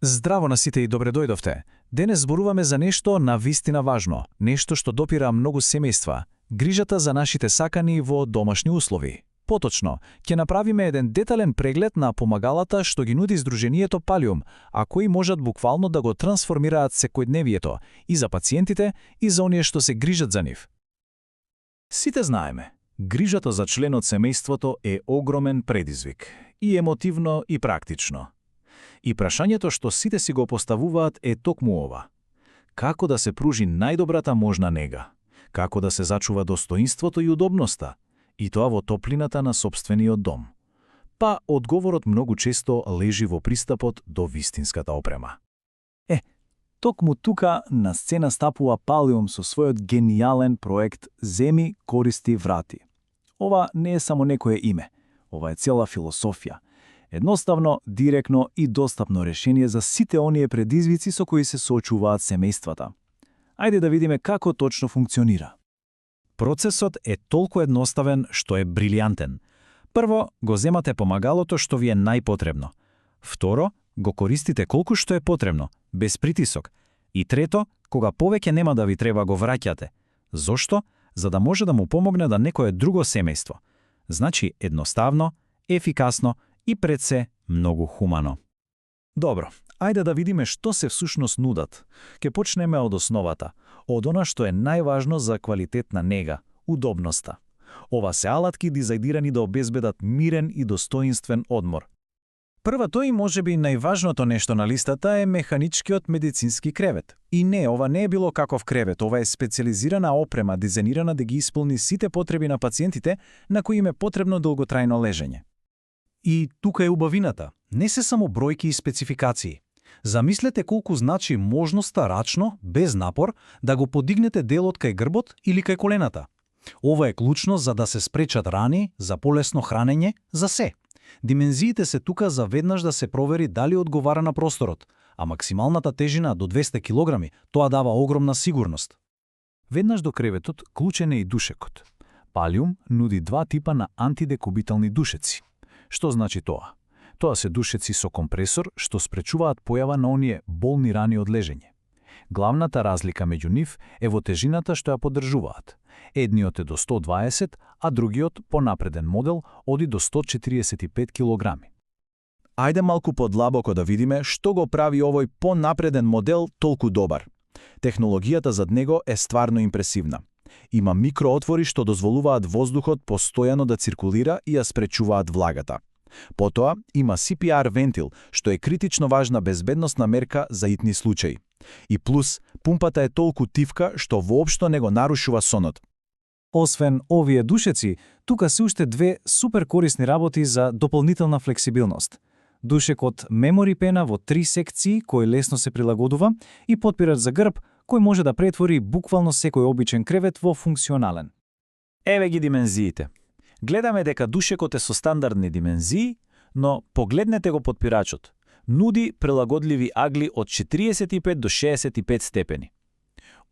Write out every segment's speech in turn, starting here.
Здраво на сите и добре дојдовте. Денес зборуваме за нешто навистина важно, нешто што допира многу семејства, грижата за нашите сакани во домашни услови. Поточно, ќе направиме еден детален преглед на помагалата што ги нуди Сдруженијето Pallium, а кои можат буквално да го трансформираат секојдневието и за пациентите и за оние што се грижат за нив. Сите знаеме, грижата за член од семејството е огромен предизвик, и емотивно и практично. И прашањето што сите си го поставуваат е токму ова. Како да се пружи најдобрата можна нега? Како да се зачува достоинството и удобноста? И тоа во топлината на сопствениот дом. Па, одговорот многу често лежи во пристапот до вистинската опрема. Токму тука на сцена стапува Pallium со својот гениален проект Земи, користи, врати. Ова не е само некое име, ова е цела философија. Едноставно, директно и достапно решение за сите оние предизвици со кои се соочуваат семејствата. Ајде да видиме како точно функционира. Процесот е толку едноставен што е брилјантен. Прво, го земате помагалото што ви е најпотребно. Второ, го користите колку што е потребно, без притисок. И трето, кога повеќе нема да ви треба го враќате. Зошто? За да може да му помогне да некое друго семејство. Значи едноставно, ефикасно и пред се многу хумано. Добро, ајде да видиме што се всушност нудат. Ке почнеме од основата, од она што е најважно за квалитетна нега, удобноста. Ова се алатки дизајнирани да обезбедат мирен и достоинствен одмор. Првото и можеби најважното нешто на листата е механичкиот медицински кревет. И не, ова не е било каков кревет, ова е специализирана опрема дизајнирана да ги исполни сите потреби на пациентите на кои им е потребно долготрајно лежење. И тука е убавината. Не се само бројки и спецификации. Замислете колку значи можноста рачно, без напор, да го подигнете делот кај грбот или кај колената. Ова е клучно за да се спречат рани, за полесно хранење, за се. Димензиите се тука за веднаш да се провери дали одговара на просторот, а максималната тежина до 200 кг, тоа дава огромна сигурност. Веднаш до креветот клучен е и душекот. Pallium нуди два типа на антидекубитални душеци. Што значи тоа? Тоа се душеци со компресор што спречуваат појава на оние болни рани од лежење. Главната разлика меѓу нив е во тежината што ја поддржуваат. Едниот е до 120, а другиот, понапреден модел, оди до 145 килограми. Ајде малку подлабоко да видиме што го прави овој понапреден модел толку добар. Технологијата зад него е стварно импресивна. Има микроотвори што дозволуваат воздухот постојано да циркулира и ја спречуваат влагата. Потоа има CPR вентил, што е критично важна безбедносна мерка за итни случаи. И плюс, пумпата е толку тивка што воопшто не го нарушува сонот. Освен овие душеци, тука се уште две супер корисни работи за дополнителна флексибилност. Душек од Memory Pen во 3 секции, кој лесно се прилагодува, и потпирач за грб, кој може да претвори буквално секој обичен кревет во функционален. Еве ги димензиите. Гледаме дека душекот е со стандардни димензии, но погледнете го потпирачот. Нуди прилагодливи агли од 45 до 65 степени.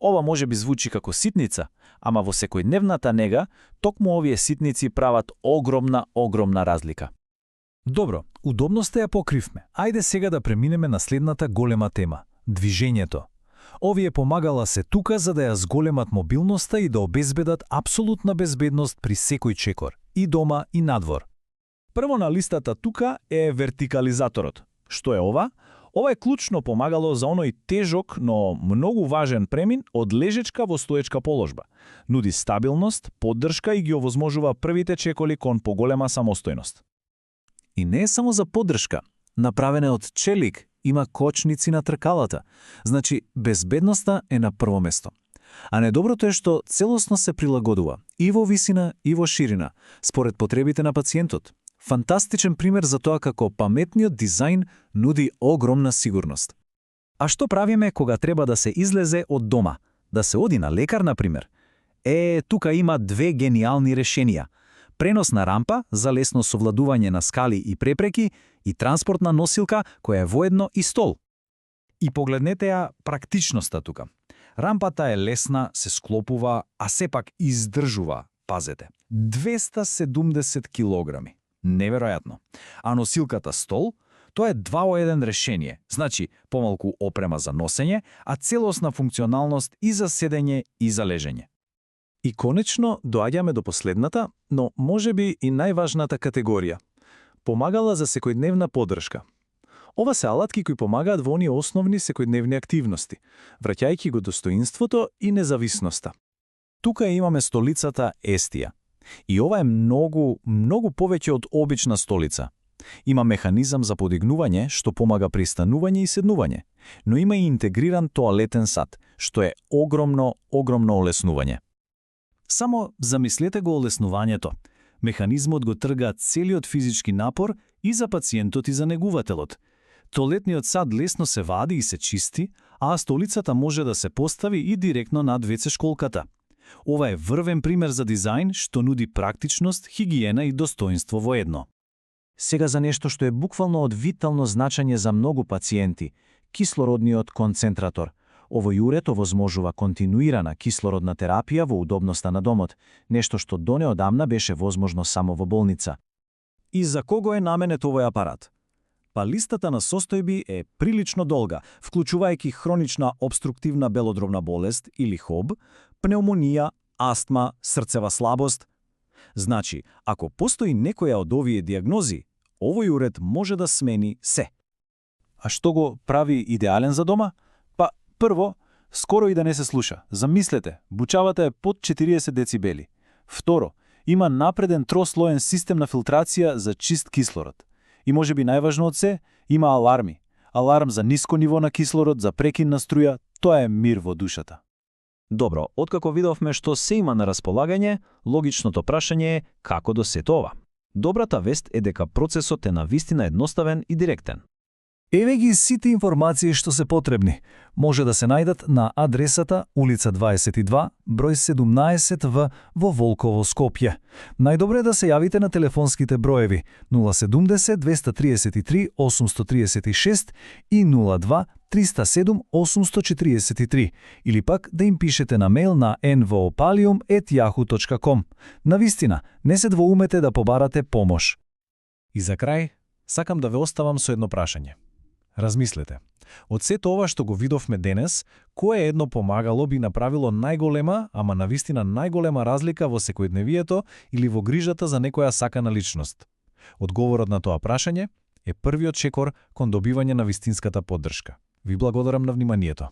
Ова може би звучи како ситница, ама во секојдневната нега, токму овие ситници прават огромна разлика. Добро, удобноста ја покривме. Ајде сега да преминеме на следната голема тема – движењето. Овие помагала се тука за да ја зголемат мобилноста и да обезбедат апсолутна безбедност при секој чекор, и дома и надвор. Прво на листата тука е вертикализаторот. Што е ова? Ова е клучно помагало за оној тежок, но многу важен премин од лежечка во стоечка положба. Нуди стабилност, поддршка и ги овозможува првите чеколи кон поголема самостојност. И не е само за поддршка. Направена од челик, има кочници на тркалата. Значи, безбедноста е на прво место. А недоброто е што целосно се прилагодува и во висина и во ширина, според потребите на пациентот. Фантастичен пример за тоа како паметниот дизајн нуди огромна сигурност. А што правиме кога треба да се излезе од дома? Да се оди на лекар, например? Тука има две гениални решенија. Преносна рампа за лесно совладување на скали и препреки и транспортна носилка која е воедно и стол. И погледнете ја практичноста тука. Рампата е лесна, се склопува, а сепак издржува, пазете, 270 килограми. Неверојатно. А носилката стол, Тоа е 2-во-1 решение, значи помалку опрема за носење, а целосна функционалност и за седење и за лежење. И конечно, доаѓаме до последната, но можеби и најважната категорија – помагала за секојдневна поддршка. Ова се алатки кои помагаат во оние основни секојдневни активности, враќајќи го достоинството и независноста. Тука имаме столицата Естија. И ова е многу повеќе од обична столица. Има механизам за подигнување што помага при станување и седнување, но има и интегриран тоалетен сад, што е огромно олеснување. Само замислете го олеснувањето. Механизмот го трга целиот физички напор и за пациентот и за негувателот. Тоалетниот сад лесно се вади и се чисти, а столицата може да се постави и директно над WC школката. Ова е врвен пример за дизајн што нуди практичност, хигиена и достоинство во едно. Сега за нешто што е буквално од витално значење за многу пациенти – кислородниот концентратор. Овој уред овозможува континуирана кислородна терапија во удобноста на домот, нешто што до неодамна беше возможно само во болница. И за кого е наменет овој апарат? Па листата на состојби е прилично долга, вклучувајќи хронична обструктивна белодробна болест или ХОБ, пнеумонија, астма, срцева слабост. Значи, ако постои некоја од овие диагнози, овој уред може да смени се. А што го прави идеален за дома? Па, прво, скоро и да не се слуша. Замислете, бучавата е под 40 децибели. Второ, има напреден трослоен систем на филтрација за чист кислород. И можеби најважно од се, има аларми. Аларм за ниско ниво на кислород, за прекин на струја, тоа е мир во душата. Добро, откако видовме што се има на располагање, логичното прашање е како до сето ова. Добрата вест е дека процесот е навистина едноставен и директен. Еве ги сите информации што се потребни. Може да се најдат на адресата улица 22, број 17В во Волково, Скопје. Најдобро е да се јавите на телефонските броеви 070 233 836 и 02 307 843 или пак да им пишете на мејл на nvopalium@yahoo.com. Навистина, не се двоумете да побарате помош. И за крај, сакам да ве оставам со едно прашање. Размислете. Од сето ова што го видовме денес, кое едно помагало би направило најголема, ама навистина најголема разлика во секојдневието или во грижата за некоја сакана личност? Одговорот на тоа прашање е првиот чекор кон добивање на вистинската поддршка. Ви благодарам на вниманието.